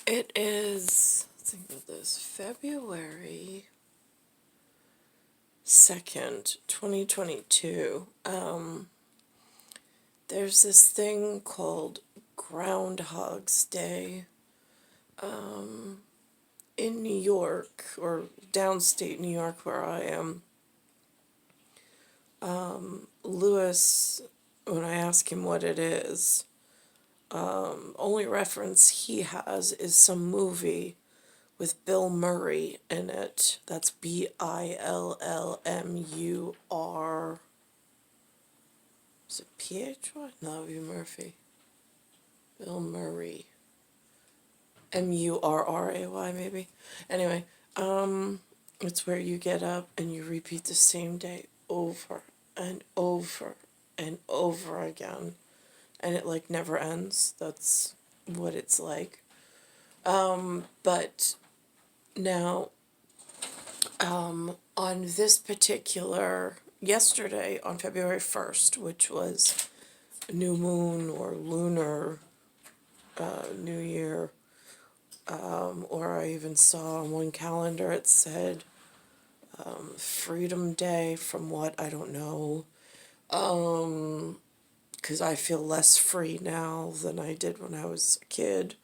It is, let's think about this, February 2nd, 2022. There's this thing called Groundhog's Day, in New York, or downstate New York where I am. Lewis, when I ask him what it is, only reference he has is some movie with Bill Murray in it. That's Billmur. Is it P-H-Y? No, that would be Murphy. Bill Murray. Murray, maybe. Anyway, it's where you get up and you repeat the same day over and over and over again. And it, like, never ends. That's what it's like. But now, on this particular, yesterday, on February 1st, which was new moon or lunar New Year, or I even saw on one calendar it said Freedom Day, from what I don't know, because I feel less free now than I did when I was a kid.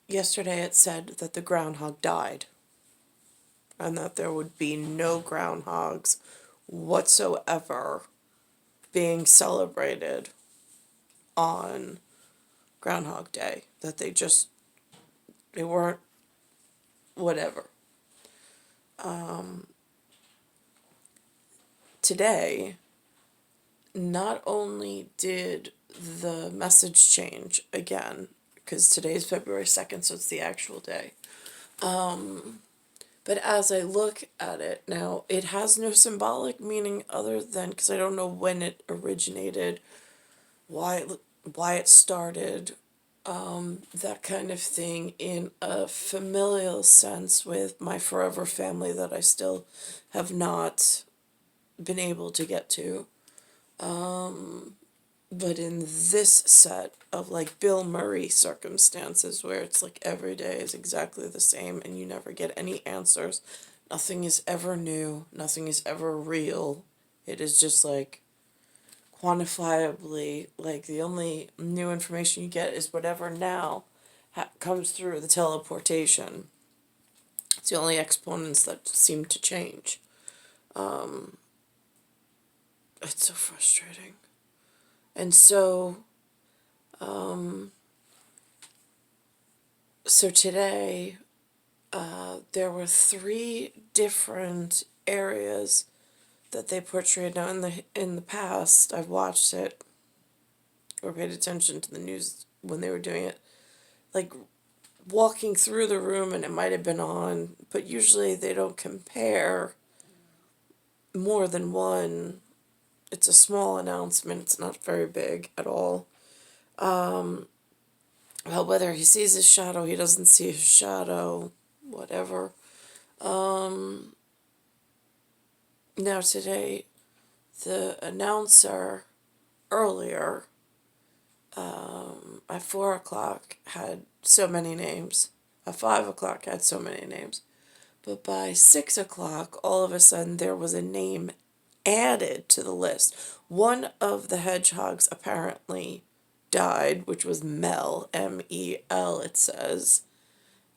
Yesterday it said that the groundhog died and that there would be no groundhogs whatsoever being celebrated on Groundhog Day, that they weren't, whatever. Today, not only did the message change again, because today's February 2nd, so it's the actual day, but as I look at it now, it has no symbolic meaning other than, because I don't know when it originated, why it started, that kind of thing, in a familial sense with my forever family that I still have not been able to get to. But in this set of, like, Bill Murray circumstances where it's like every day is exactly the same and you never get any answers, nothing is ever new, nothing is ever real. It is just like quantifiably, like, the only new information you get is whatever now comes through the teleportation. It's the only exponents that seem to change. It's so frustrating. And so today, there were 3 different areas that they portrayed. Now, in the past, I've watched it or paid attention to the news when they were doing it, like walking through the room, and it might have been on, but usually they don't compare more than one. It's a small announcement. It's not very big at all. Well, whether he sees his shadow, he doesn't see his shadow, whatever. Now today, the announcer earlier, at 4 o'clock, had so many names. At 5 o'clock, had so many names. But by 6 o'clock, all of a sudden, there was a name added to the list. One of the hedgehogs apparently died, which was Mel, M-E-L, it says.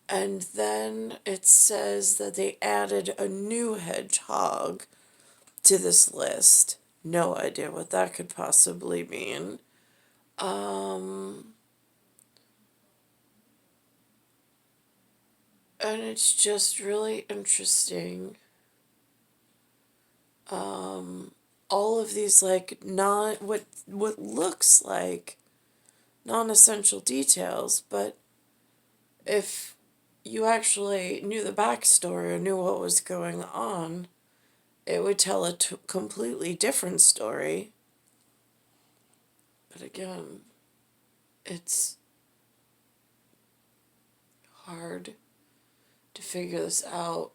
And then it says that they added a new hedgehog to this list. No idea what that could possibly mean. And it's just really interesting. All of these, like, not what looks like non-essential details, but if you actually knew the backstory or knew what was going on, it would tell a completely different story. But again, it's hard to figure this out.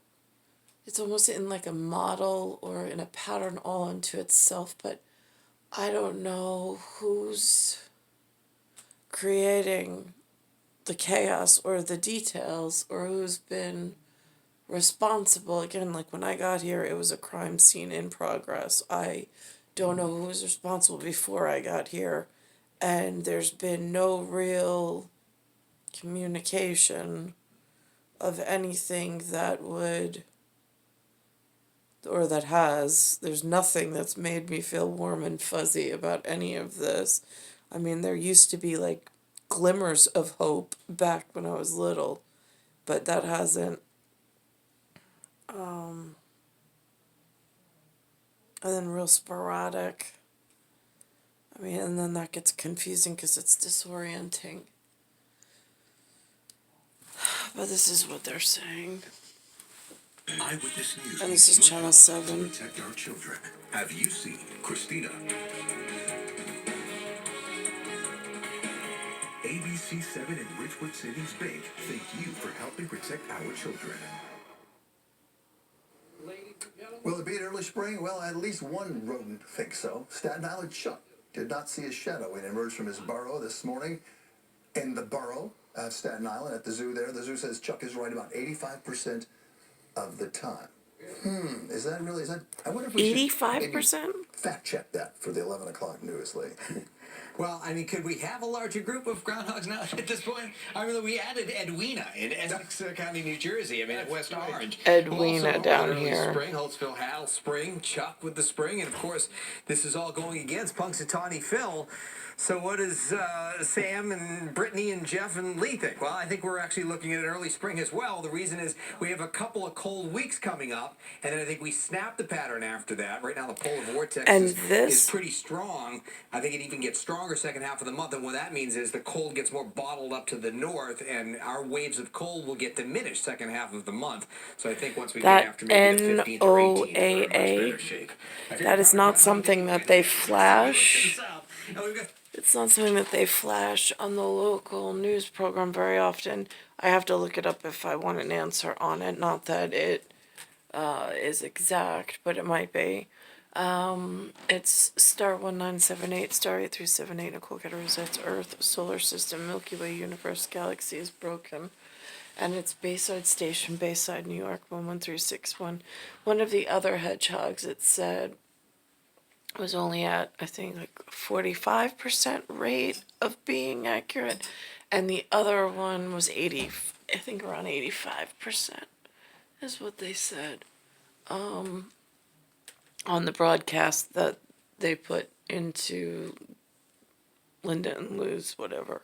It's almost in like a model or in a pattern all unto itself, but I don't know who's creating the chaos or the details or who's been responsible. Again, like when I got here, it was a crime scene in progress. I don't know who was responsible before I got here, and there's been no real communication of anything that would, or that has. There's nothing that's made me feel warm and fuzzy about any of this. I mean, there used to be like glimmers of hope back when I was little, but that hasn't. And then real sporadic. I mean, and then that gets confusing because it's disorienting. But this is what they're saying. Eyewitness News. And this is Channel 7. Protect our children. Have you seen Christina? ABC 7 and Ridgewood Savings Bank thank you for helping protect our children. Will it be an early spring? Well, at least one rodent thinks so. Staten Island Chuck did not see a shadow when he emerged from his burrow this morning in the borough of Staten Island at the zoo there. The zoo says Chuck is right about 85% of the time. Is that, I wonder if we should 85%? fact check that for the 11 o'clock news, Lee. Well, I mean, could we have a larger group of groundhogs now at this point? I mean, we added Edwina in Essex County, New Jersey. I mean, at West Orange. Edwina down early here. Spring, Holtzville Hal Spring, Chuck with the spring, and of course, this is all going against Punxsutawney Phil. So what does Sam and Brittany and Jeff and Lee think? Well, I think we're actually looking at an early spring as well. The reason is we have a couple of cold weeks coming up, and then I think we snap the pattern after that. Right now, the polar vortex is pretty strong. I think it even gets stronger second half of the month, and what that means is the cold gets more bottled up to the north, and our waves of cold will get diminished second half of the month. So I think once we get after maybe the 15th or 18th, we're in much better shape. That is not something that they flash. It's not something that they flash on the local news program very often. I have to look it up if I want an answer on it. Not that it is exact, but it might be. It's star 1978, star 8378, Nicole Rosette's Earth, Solar System, Milky Way, Universe, Galaxy is broken. And it's Bayside Station, Bayside, New York, 11361. One of the other hedgehogs, it said, was only at, I think, like 45% rate of being accurate. And the other one was 80, I think around 85% is what they said. On the broadcast that they put into Linda and Lou's, whatever.